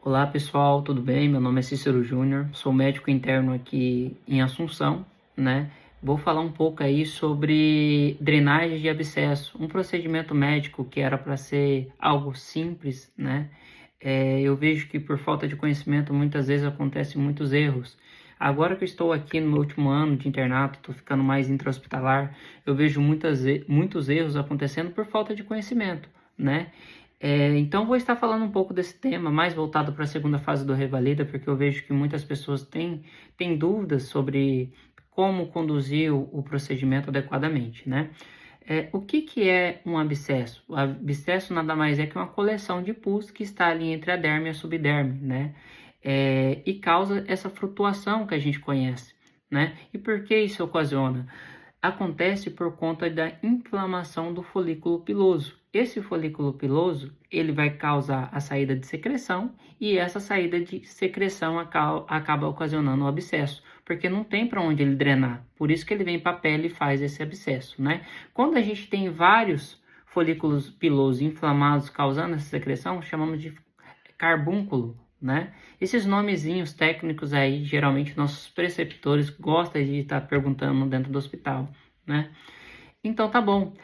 Olá pessoal, tudo bem? Meu nome é Cícero Júnior, sou médico interno aqui em Assunção, né? Vou falar um pouco aí sobre drenagem de abscesso, um procedimento médico que era para ser algo simples, né? Eu vejo que por falta de conhecimento muitas vezes acontecem muitos erros. Agora que eu estou aqui no meu último ano de internato, estou ficando mais intra-hospitalar, eu vejo muitos erros acontecendo por falta de conhecimento, né? Então vou estar falando um pouco desse tema, mais voltado para a segunda fase do Revalida, porque eu vejo que muitas pessoas têm dúvidas sobre como conduzir o procedimento adequadamente, né? O que é um abscesso? O abscesso nada mais é que uma coleção de pus que está ali entre a derme e a subderme, né? E causa essa flutuação que a gente conhece, né? E por que isso ocasiona? Acontece por conta da inflamação do folículo piloso. Esse folículo piloso, ele vai causar a saída de secreção e essa saída de secreção acaba ocasionando o abscesso, porque não tem para onde ele drenar. Por isso que ele vem para a pele e faz esse abscesso, né? Quando a gente tem vários folículos pilosos inflamados causando essa secreção, chamamos de carbúnculo, né? Esses nomezinhos técnicos aí, geralmente nossos preceptores gostam de estar perguntando dentro do hospital, né? Então tá bom.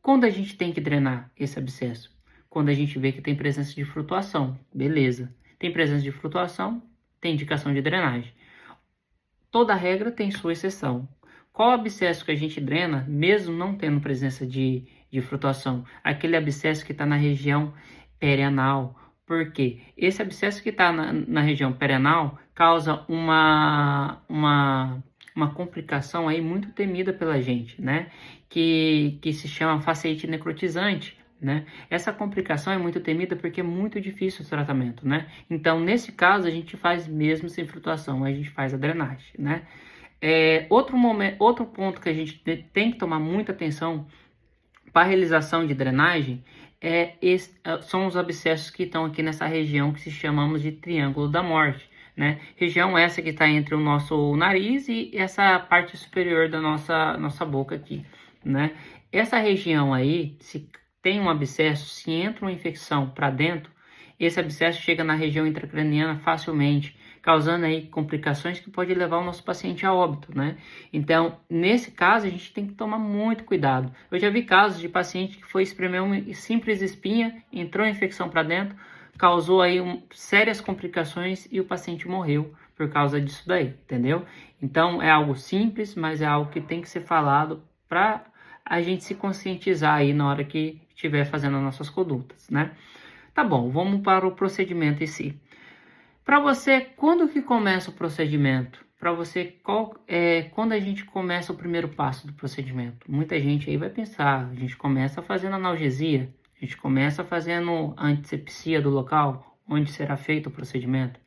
Quando a gente tem que drenar esse abscesso? Quando a gente vê que tem presença de flutuação, beleza. Tem presença de flutuação, tem indicação de drenagem. Toda regra tem sua exceção. Qual abscesso que a gente drena, mesmo não tendo presença de flutuação? Aquele abscesso que está na região perianal. Por quê? Esse abscesso que está na região perianal causa uma complicação aí muito temida pela gente, né? Que se chama fasciite necrotizante, né? Essa complicação é muito temida porque é muito difícil o tratamento, né? Então, nesse caso, a gente faz mesmo sem flutuação, a gente faz a drenagem, né? Outro ponto que a gente tem que tomar muita atenção para a realização de drenagem são os abscessos que estão aqui nessa região que se chamamos de Triângulo da Morte, né? Região essa que está entre o nosso nariz e essa parte superior da nossa boca aqui, né? Essa região aí, se tem um abscesso, se entra uma infecção para dentro, esse abscesso chega na região intracraniana facilmente, causando aí complicações que pode levar o nosso paciente a óbito, né? Então, nesse caso, a gente tem que tomar muito cuidado. Eu já vi casos de paciente que foi espremer uma simples espinha, entrou a infecção para dentro, causou aí sérias complicações e o paciente morreu por causa disso daí, entendeu? Então, é algo simples, mas é algo que tem que ser falado para a gente se conscientizar aí na hora que estiver fazendo as nossas condutas, né? Tá bom, vamos para o procedimento em si. Para você, quando que começa o procedimento? Para você, quando a gente começa o primeiro passo do procedimento? Muita gente aí vai pensar, a gente começa fazendo analgesia, a gente começa fazendo antisepsia do local onde será feito o procedimento.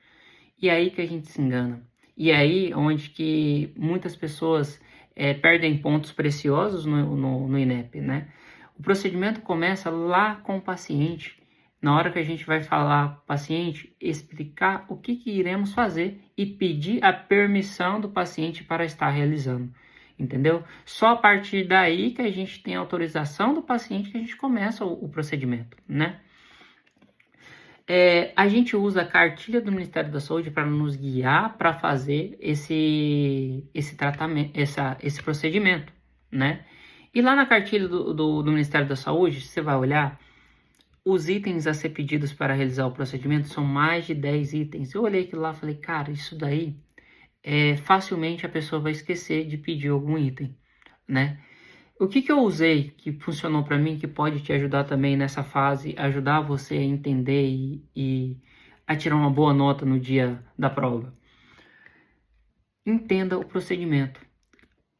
E aí que a gente se engana. E aí onde que muitas pessoas perdem pontos preciosos no INEP, né? O procedimento começa lá com o paciente. Na hora que a gente vai falar para o paciente, explicar o que iremos fazer e pedir a permissão do paciente para estar realizando, entendeu? Só a partir daí que a gente tem a autorização do paciente que a gente começa o procedimento, né? A gente usa a cartilha do Ministério da Saúde para nos guiar para fazer esse tratamento, esse procedimento, né? E lá na cartilha do Ministério da Saúde, você vai olhar, os itens a ser pedidos para realizar o procedimento são mais de 10 itens. Eu olhei aquilo lá e falei, cara, isso daí facilmente a pessoa vai esquecer de pedir algum item, né? O que eu usei que funcionou para mim, que pode te ajudar também nessa fase, ajudar você a entender e a tirar uma boa nota no dia da prova? Entenda o procedimento.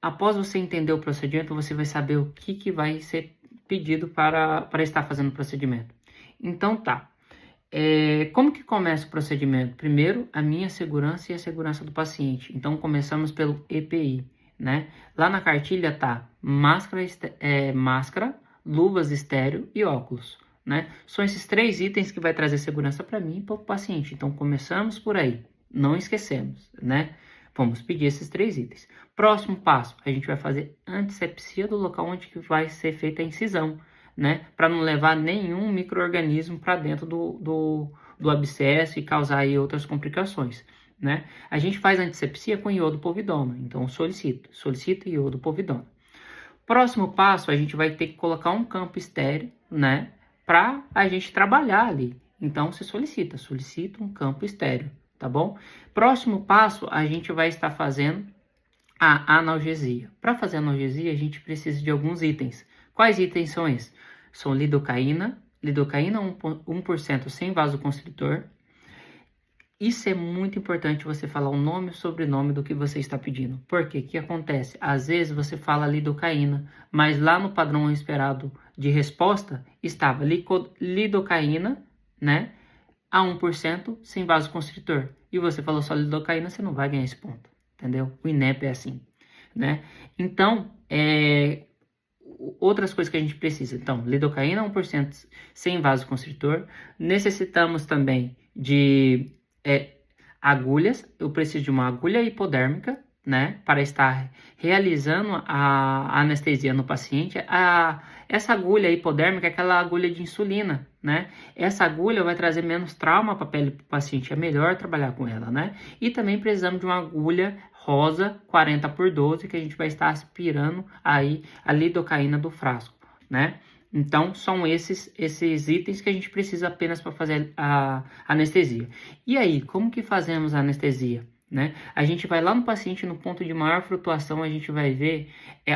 Após você entender o procedimento, você vai saber o que vai ser pedido para estar fazendo o procedimento. Então tá. Como que começa o procedimento? Primeiro, a minha segurança e a segurança do paciente. Então começamos pelo EPI, né? Lá na cartilha tá máscara, luvas estéreo e óculos, né? São esses 3 itens que vai trazer segurança para mim e para o paciente. Então começamos por aí. Não esquecemos, né? Vamos pedir esses 3 itens. Próximo passo, a gente vai fazer antisepsia do local onde que vai ser feita a incisão, né? Para não levar nenhum micro-organismo para dentro do abscesso e causar aí outras complicações, né? A gente faz antisepsia com iodopovidona, então solicita iodopovidona. Próximo passo, a gente vai ter que colocar um campo estéreo, né, para a gente trabalhar ali. Então, se solicita um campo estéreo, tá bom? Próximo passo, a gente vai estar fazendo a analgesia. Para fazer a analgesia, a gente precisa de alguns itens. Quais itens são esses? São lidocaína 1% sem vasoconstritor. Isso é muito importante você falar o nome e o sobrenome do que você está pedindo. Por quê? O que acontece? Às vezes você fala lidocaína, mas lá no padrão esperado de resposta estava lidocaína, né? A 1% sem vasoconstritor. E você falou só lidocaína, você não vai ganhar esse ponto. Entendeu? O INEP é assim, né? Então, outras coisas que a gente precisa. Então, lidocaína 1% sem vasoconstritor. Necessitamos também de agulhas. Eu preciso de uma agulha hipodérmica, né, para estar realizando a anestesia no paciente. Essa agulha hipodérmica é aquela agulha de insulina, né? Essa agulha vai trazer menos trauma para a pele do paciente, é melhor trabalhar com ela, né? E também precisamos de uma agulha rosa 40x12 que a gente vai estar aspirando aí a lidocaína do frasco, né? Então, são esses itens que a gente precisa apenas para fazer a anestesia. E aí, como que fazemos a anestesia? Né? A gente vai lá no paciente, no ponto de maior flutuação, a gente vai ver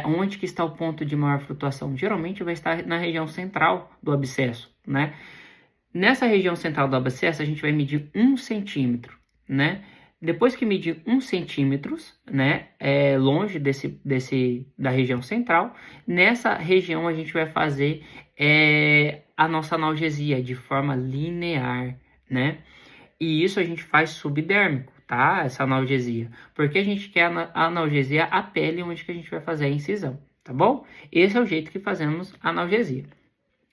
onde que está o ponto de maior flutuação. Geralmente vai estar na região central do abscesso, né? Nessa região central do abscesso, a gente vai medir 1 centímetro, né? Depois que medir 1 centímetro, né, longe da região central, nessa região a gente vai fazer a nossa analgesia de forma linear, né? E isso a gente faz subdérmico, tá? Essa analgesia. Porque a gente quer analgesia a pele onde que a gente vai fazer a incisão, tá bom? Esse é o jeito que fazemos a analgesia.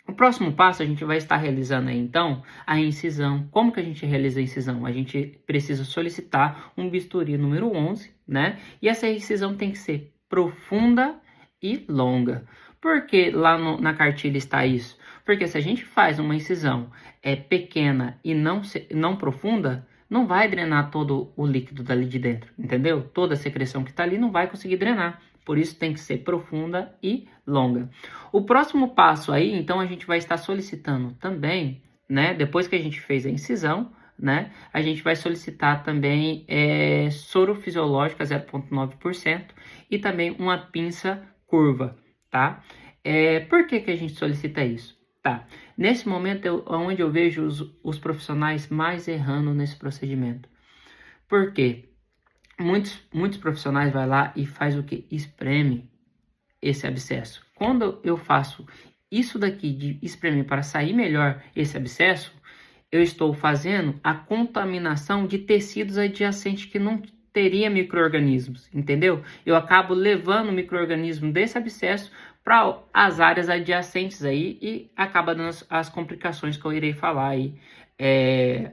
O próximo passo a gente vai estar realizando aí, então, a incisão. Como que a gente realiza a incisão? A gente precisa solicitar um bisturi número 11, né? E essa incisão tem que ser profunda e longa. Por que lá na cartilha está isso? Porque se a gente faz uma incisão pequena e não profunda, não vai drenar todo o líquido dali de dentro, entendeu? Toda a secreção que está ali não vai conseguir drenar. Por isso tem que ser profunda e longa. O próximo passo aí, então, a gente vai estar solicitando também, né? Depois que a gente fez a incisão, né? A gente vai solicitar também soro fisiológico a 0,9% e também uma pinça curva, tá? Por que a gente solicita isso? Tá. Nesse momento é onde eu vejo os profissionais mais errando nesse procedimento. Por quê? Muitos profissionais vai lá e faz o que? Espreme esse abscesso. Quando eu faço isso daqui de espremer para sair melhor esse abscesso, eu estou fazendo a contaminação de tecidos adjacentes que não teria micro-organismos, entendeu? Eu acabo levando o micro-organismo desse abscesso para as áreas adjacentes aí e acaba dando as complicações que eu irei falar aí.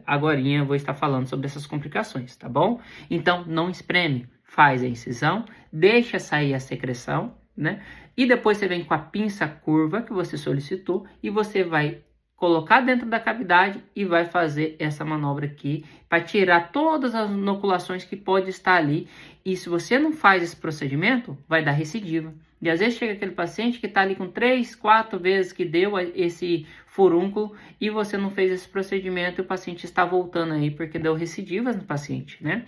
Agorinha eu vou estar falando sobre essas complicações, tá bom? Então, não espreme, faz a incisão, deixa sair a secreção, né? E depois você vem com a pinça curva que você solicitou e você vai colocar dentro da cavidade e vai fazer essa manobra aqui para tirar todas as inoculações que pode estar ali. E se você não faz esse procedimento, vai dar recidiva. E às vezes chega aquele paciente que está ali com 3, 4 vezes que deu esse furúnculo e você não fez esse procedimento e o paciente está voltando aí porque deu recidivas no paciente, né?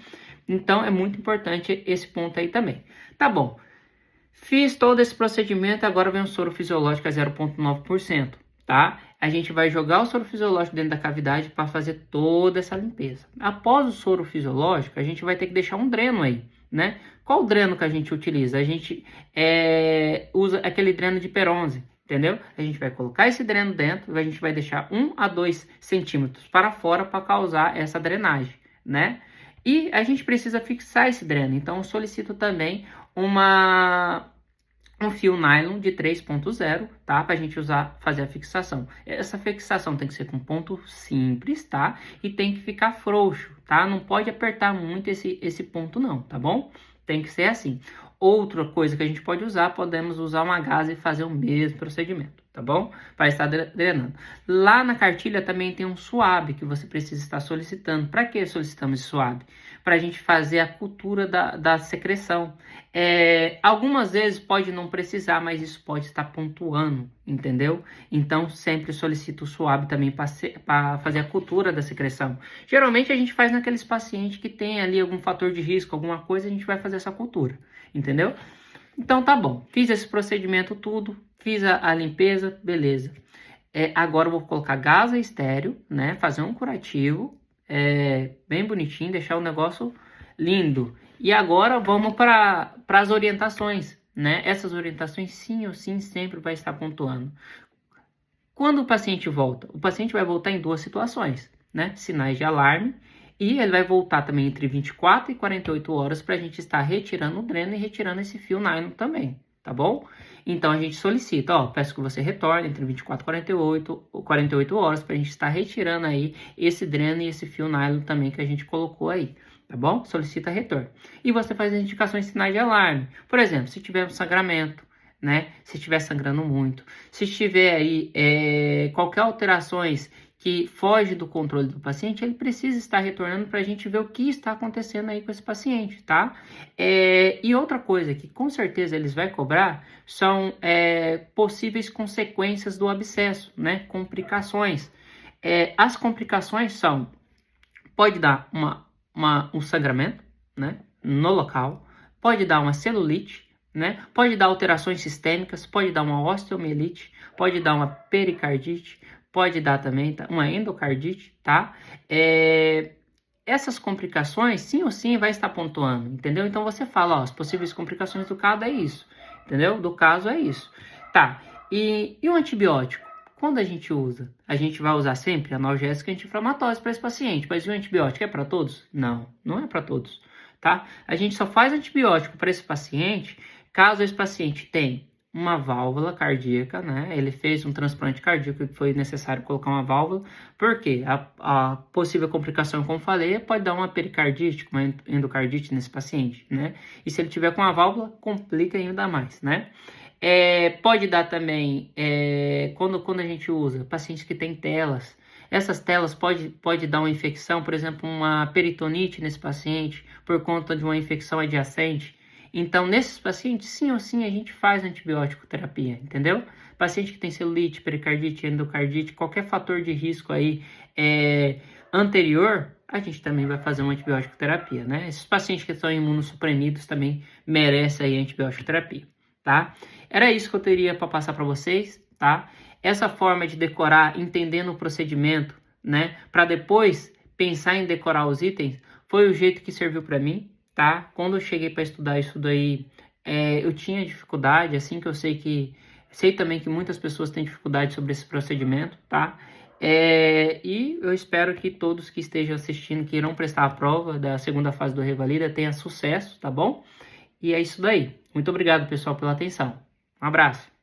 Então é muito importante esse ponto aí também. Tá bom, fiz todo esse procedimento, agora vem o soro fisiológico a 0,9%, tá? A gente vai jogar o soro fisiológico dentro da cavidade para fazer toda essa limpeza. Após o soro fisiológico, a gente vai ter que deixar um dreno aí, né? Qual o dreno que a gente utiliza? A gente usa aquele dreno de Peronze, entendeu? A gente vai colocar esse dreno dentro, a gente vai deixar 1 a 2 centímetros para fora para causar essa drenagem, né? E a gente precisa fixar esse dreno, então eu solicito também um fio nylon de 3.0, tá? Pra gente fazer a fixação. Essa fixação tem que ser com ponto simples, tá? E tem que ficar frouxo, tá? Não pode apertar muito esse ponto não, tá bom? Tem que ser assim. Outra coisa que a gente pode usar, podemos usar uma gase e fazer o mesmo procedimento, tá bom? Para estar drenando. Lá na cartilha também tem um SWAB que você precisa estar solicitando. Para que solicitamos esse SWAB? Para a gente fazer a cultura da secreção. Algumas vezes pode não precisar, mas isso pode estar pontuando, entendeu? Então sempre solicito o SWAB também para fazer a cultura da secreção. Geralmente a gente faz naqueles pacientes que tem ali algum fator de risco, alguma coisa, a gente vai fazer essa cultura, entendeu? Então tá bom, fiz esse procedimento tudo, fiz a limpeza, beleza. Agora eu vou colocar gasa estéreo, né? Fazer um curativo, bem bonitinho, deixar o negócio lindo. E agora vamos para as orientações, né? Essas orientações sim ou sim sempre vai estar pontuando. Quando o paciente volta? O paciente vai voltar em duas situações, né? Sinais de alarme. E ele vai voltar também entre 24 e 48 horas para a gente estar retirando o dreno e retirando esse fio nylon também, tá bom? Então a gente solicita, peço que você retorne entre 24 e 48 horas para a gente estar retirando aí esse dreno e esse fio nylon também que a gente colocou aí, tá bom? Solicita retorno. E você faz as indicações de sinais de alarme. Por exemplo, se tiver um sangramento, né? Se estiver sangrando muito, se tiver aí qualquer alterações que foge do controle do paciente, ele precisa estar retornando para a gente ver o que está acontecendo aí com esse paciente, tá? E outra coisa que com certeza eles vão cobrar são possíveis consequências do abscesso, né? Complicações. As complicações são, pode dar um sangramento, né? No local, pode dar uma celulite, né? Pode dar alterações sistêmicas, pode dar uma osteomielite, pode dar uma pericardite, pode dar também uma endocardite, tá? Essas complicações, sim ou sim, vai estar pontuando, entendeu? Então você fala, as possíveis complicações do caso é isso, entendeu? Do caso é isso, tá? E o antibiótico? Quando a gente usa? A gente vai usar sempre analgésico e anti-inflamatórios para esse paciente, mas o antibiótico é para todos? Não, não é para todos, tá? A gente só faz antibiótico para esse paciente caso esse paciente tenha uma válvula cardíaca, né? Ele fez um transplante cardíaco e foi necessário colocar uma válvula, porque a possível complicação, como falei, pode dar uma pericardite, uma endocardite nesse paciente, né? E se ele tiver com uma válvula, complica ainda mais, né? Pode dar também, quando a gente usa, pacientes que têm telas, essas telas pode dar uma infecção, por exemplo, uma peritonite nesse paciente, por conta de uma infecção adjacente. Então, nesses pacientes, sim ou sim, a gente faz antibiótico terapia, entendeu? Paciente que tem celulite, pericardite, endocardite, qualquer fator de risco aí anterior, a gente também vai fazer uma antibiótico terapia, né? Esses pacientes que estão imunossuprimidos também merecem aí antibiótico terapia, tá? Era isso que eu teria para passar para vocês, tá? Essa forma de decorar, entendendo o procedimento, né? Para depois pensar em decorar os itens, foi o jeito que serviu para mim. Tá? Quando eu cheguei para estudar isso daí, eu tinha dificuldade, assim que eu sei também que muitas pessoas têm dificuldade sobre esse procedimento, tá? E eu espero que todos que estejam assistindo, que irão prestar a prova da segunda fase do Revalida, tenham sucesso, tá bom? E é isso daí. Muito obrigado, pessoal, pela atenção. Um abraço.